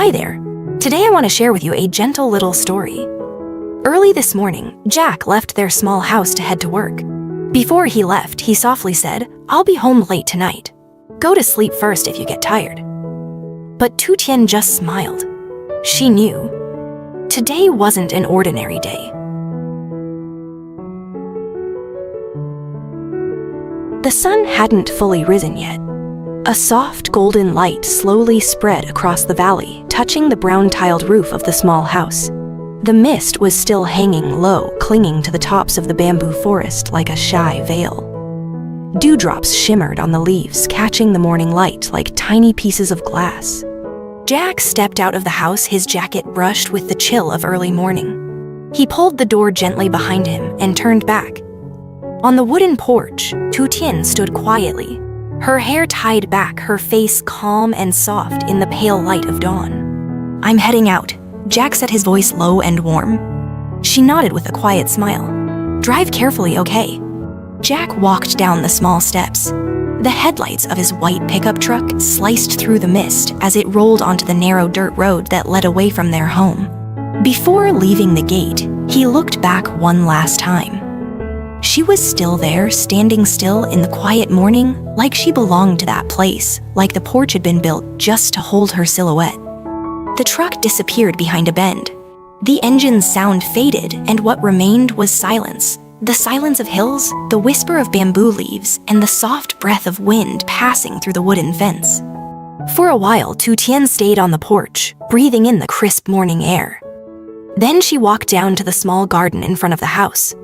Hi there. Today I want to share with you a gentle little story. Early this morning, Jack left their small house to head to work. Before he left, he softly said, "I'll be home late tonight. Go to sleep first if you get tired." But Tien just smiled. She knew. Today wasn't an ordinary day. The sun hadn't fully risen yet. A soft golden light slowly spread across the valley, touching the brown-tiled roof of the small house. The mist was still hanging low, clinging to the tops of the bamboo forest like a shy veil. Dewdrops shimmered on the leaves, catching the morning light like tiny pieces of glass. Jack stepped out of the house, his jacket brushed with the chill of early morning. He pulled the door gently behind him and turned back. On the wooden porch, Tien stood quietly, her hair tied back, her face calm and soft in the pale light of dawn. "I'm heading out," Jack said, his voice low and warm. She nodded with a quiet smile. "Drive carefully, okay?" Jack walked down the small steps. The headlights of his white pickup truck sliced through the mist as it rolled onto the narrow dirt road that led away from their home. Before leaving the gate, he looked back one last time. She was still there, standing still in the quiet morning, like she belonged to that place, like the porch had been built just to hold her silhouette. The truck disappeared behind a bend. The engine's sound faded, and what remained was silence. The silence of hills, the whisper of bamboo leaves, and the soft breath of wind passing through the wooden fence. For a while, Tien stayed on the porch, breathing in the crisp morning air. Then she walked down to the small garden in front of the house.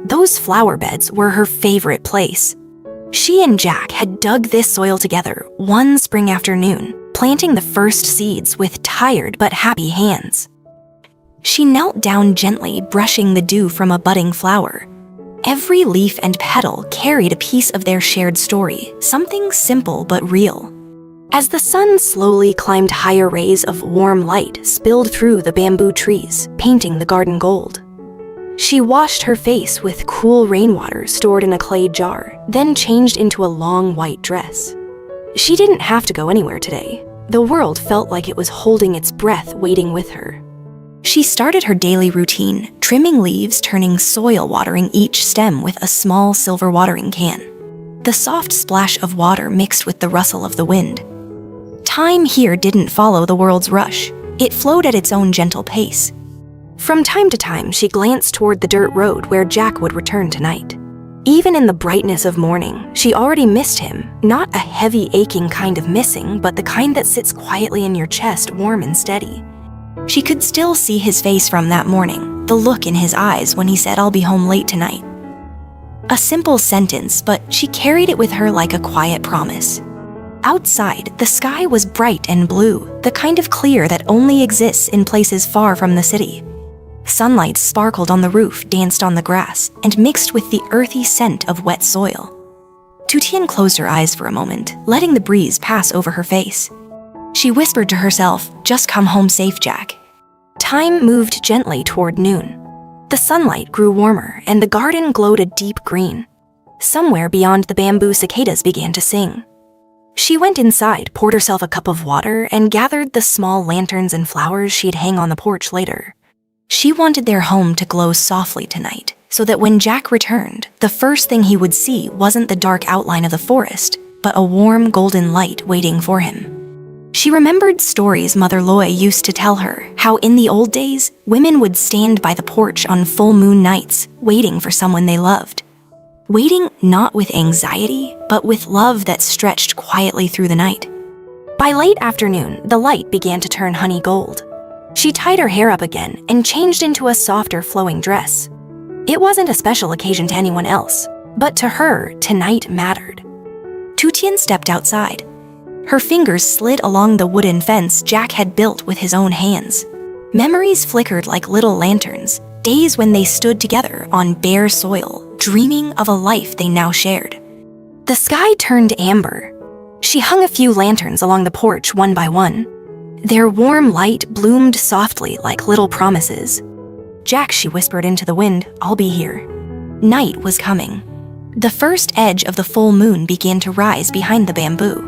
Those flower beds were her favorite place. She and Jack had dug this soil together one spring afternoon, planting the first seeds with tired but happy hands. She knelt down gently, brushing the dew from a budding flower. Every leaf and petal carried a piece of their shared story, something simple but real. As the sun slowly climbed higher, rays of warm light spilled through the bamboo trees, painting the garden gold. She washed her face with cool rainwater stored in a clay jar, then changed into a long white dress. She didn't have to go anywhere today. The world felt like it was holding its breath, waiting with her. She started her daily routine, trimming leaves, turning soil, watering each stem with a small silver watering can. The soft splash of water mixed with the rustle of the wind. Time here didn't follow the world's rush. It flowed at its own gentle pace. From time to time, she glanced toward the dirt road where Jack would return tonight. Even in the brightness of morning, she already missed him, not a heavy, aching kind of missing, but the kind that sits quietly in your chest, warm and steady. She could still see his face from that morning, the look in his eyes when he said, "I'll be home late tonight." A simple sentence, but she carried it with her like a quiet promise. Outside, the sky was bright and blue, the kind of clear that only exists in places far from the city. Sunlight sparkled on the roof, danced on the grass, and mixed with the earthy scent of wet soil. Tien closed her eyes for a moment, letting the breeze pass over her face. She whispered to herself, "Just come home safe, Jack." Time moved gently toward noon. The sunlight grew warmer, and the garden glowed a deep green. Somewhere beyond the bamboo, cicadas began to sing. She went inside, poured herself a cup of water, and gathered the small lanterns and flowers she'd hang on the porch later. She wanted their home to glow softly tonight, so that when Jack returned, the first thing he would see wasn't the dark outline of the forest, but a warm golden light waiting for him. She remembered stories Mother Loy used to tell her, how in the old days, women would stand by the porch on full moon nights, waiting for someone they loved. Waiting not with anxiety, but with love that stretched quietly through the night. By late afternoon, the light began to turn honey gold. She tied her hair up again and changed into a softer, flowing dress. It wasn't a special occasion to anyone else, but to her, tonight mattered. Tien stepped outside. Her fingers slid along the wooden fence Jack had built with his own hands. Memories flickered like little lanterns, days when they stood together on bare soil, dreaming of a life they now shared. The sky turned amber. She hung a few lanterns along the porch one by one. Their warm light bloomed softly like little promises. "Jack," she whispered into the wind, "I'll be here." Night was coming. The first edge of the full moon began to rise behind the bamboo.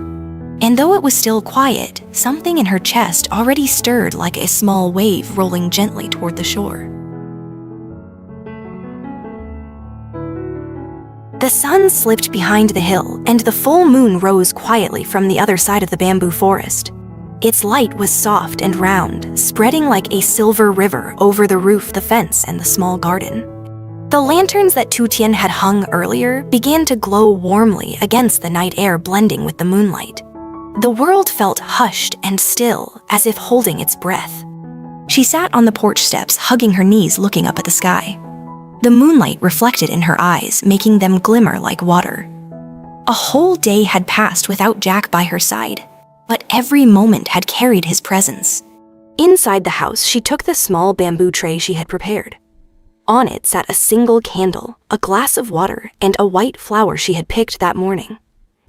And though it was still quiet, something in her chest already stirred like a small wave rolling gently toward the shore. The sun slipped behind the hill, and the full moon rose quietly from the other side of the bamboo forest. Its light was soft and round, spreading like a silver river over the roof, the fence, and the small garden. The lanterns that Tien had hung earlier began to glow warmly against the night air, blending with the moonlight. The world felt hushed and still, as if holding its breath. She sat on the porch steps, hugging her knees, looking up at the sky. The moonlight reflected in her eyes, making them glimmer like water. A whole day had passed without Jack by her side, but every moment had carried his presence. Inside the house, she took the small bamboo tray she had prepared. On it sat a single candle, a glass of water, and a white flower she had picked that morning.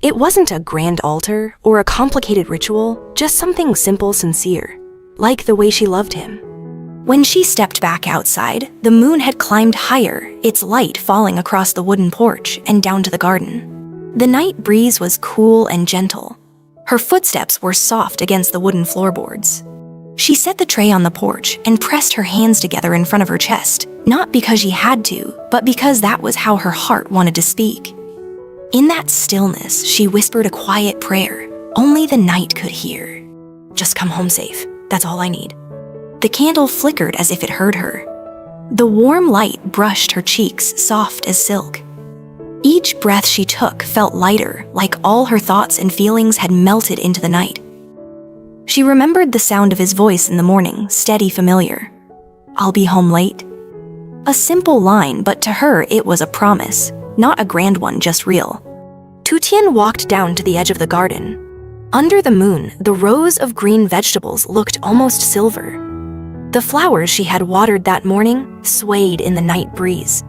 It wasn't a grand altar or a complicated ritual, just something simple, sincere, like the way she loved him. When she stepped back outside, the moon had climbed higher, its light falling across the wooden porch and down to the garden. The night breeze was cool and gentle. Her footsteps were soft against the wooden floorboards. She set the tray on the porch and pressed her hands together in front of her chest, not because she had to, but because that was how her heart wanted to speak. In that stillness, she whispered a quiet prayer only the night could hear. "Just come home safe. That's all I need." The candle flickered as if it heard her. The warm light brushed her cheeks, soft as silk. Each breath she took felt lighter, like all her thoughts and feelings had melted into the night. She remembered the sound of his voice in the morning, steady, familiar. "I'll be home late." A simple line, but to her it was a promise, not a grand one, just real. Tien walked down to the edge of the garden. Under the moon, the rows of green vegetables looked almost silver. The flowers she had watered that morning swayed in the night breeze.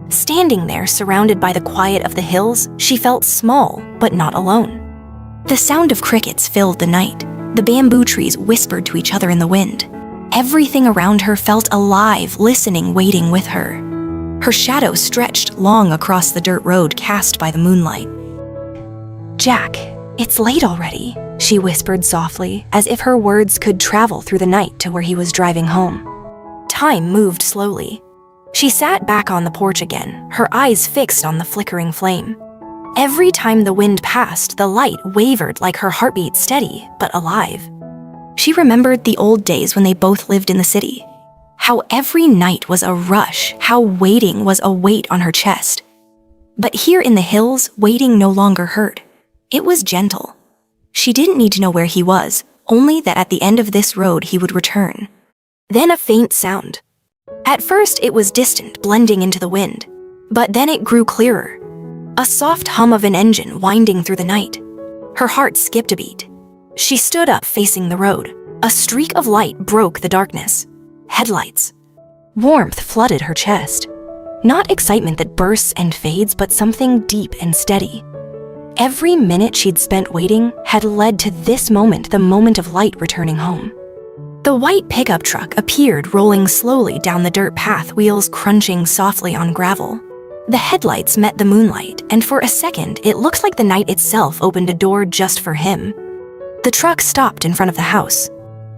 Standing there, surrounded by the quiet of the hills, she felt small, but not alone. The sound of crickets filled the night. The bamboo trees whispered to each other in the wind. Everything around her felt alive, listening, waiting with her. Her shadow stretched long across the dirt road cast by the moonlight. "Jack, it's late already," she whispered softly, as if her words could travel through the night to where he was driving home. Time moved slowly. She sat back on the porch again, her eyes fixed on the flickering flame. Every time the wind passed, the light wavered like her heartbeat, steady but alive. She remembered the old days when they both lived in the city. How every night was a rush, how waiting was a weight on her chest. But here in the hills, waiting no longer hurt. It was gentle. She didn't need to know where he was, only that at the end of this road he would return. Then a faint sound. At first it was distant, blending into the wind. But then it grew clearer. A soft hum of an engine winding through the night. Her heart skipped a beat. She stood up, facing the road. A streak of light broke the darkness. Headlights. Warmth flooded her chest. Not excitement that bursts and fades, but something deep and steady. Every minute she'd spent waiting had led to this moment, the moment of light returning home. The white pickup truck appeared, rolling slowly down the dirt path, wheels crunching softly on gravel. The headlights met the moonlight, and for a second, it looked like the night itself opened a door just for him. The truck stopped in front of the house.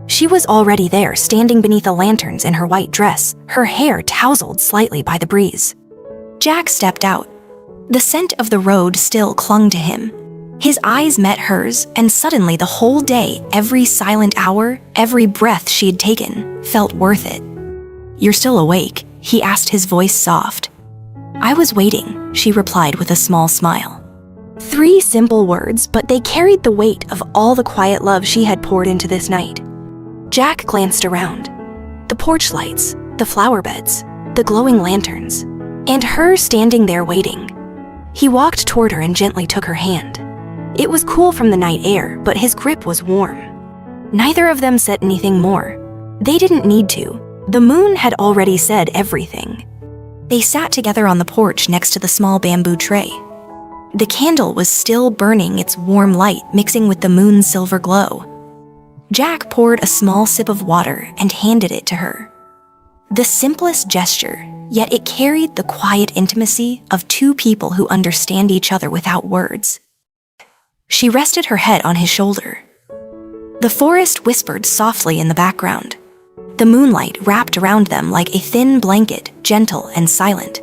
She was already there, standing beneath the lanterns in her white dress, her hair tousled slightly by the breeze. Jack stepped out. The scent of the road still clung to him. His eyes met hers, and suddenly the whole day, every silent hour, every breath she had taken, felt worth it. "You're still awake?" he asked, his voice soft. "I was waiting," she replied with a small smile. 3 simple words, but they carried the weight of all the quiet love she had poured into this night. Jack glanced around. The porch lights, the flower beds, the glowing lanterns, and her standing there waiting. He walked toward her and gently took her hand. It was cool from the night air, but his grip was warm. Neither of them said anything more. They didn't need to. The moon had already said everything. They sat together on the porch next to the small bamboo tray. The candle was still burning, its warm light mixing with the moon's silver glow. Jack poured a small sip of water and handed it to her. The simplest gesture, yet it carried the quiet intimacy of 2 people who understand each other without words. She rested her head on his shoulder. The forest whispered softly in the background. The moonlight wrapped around them like a thin blanket, gentle and silent.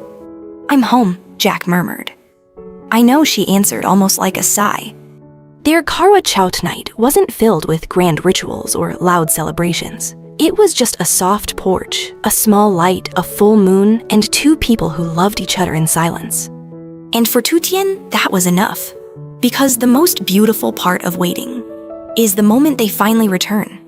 "I'm home," Jack murmured. "I know," she answered, almost like a sigh. Their Karwa Chauth night wasn't filled with grand rituals or loud celebrations. It was just a soft porch, a small light, a full moon, and two people who loved each other in silence. And for Tien, that was enough. Because the most beautiful part of waiting is the moment they finally return.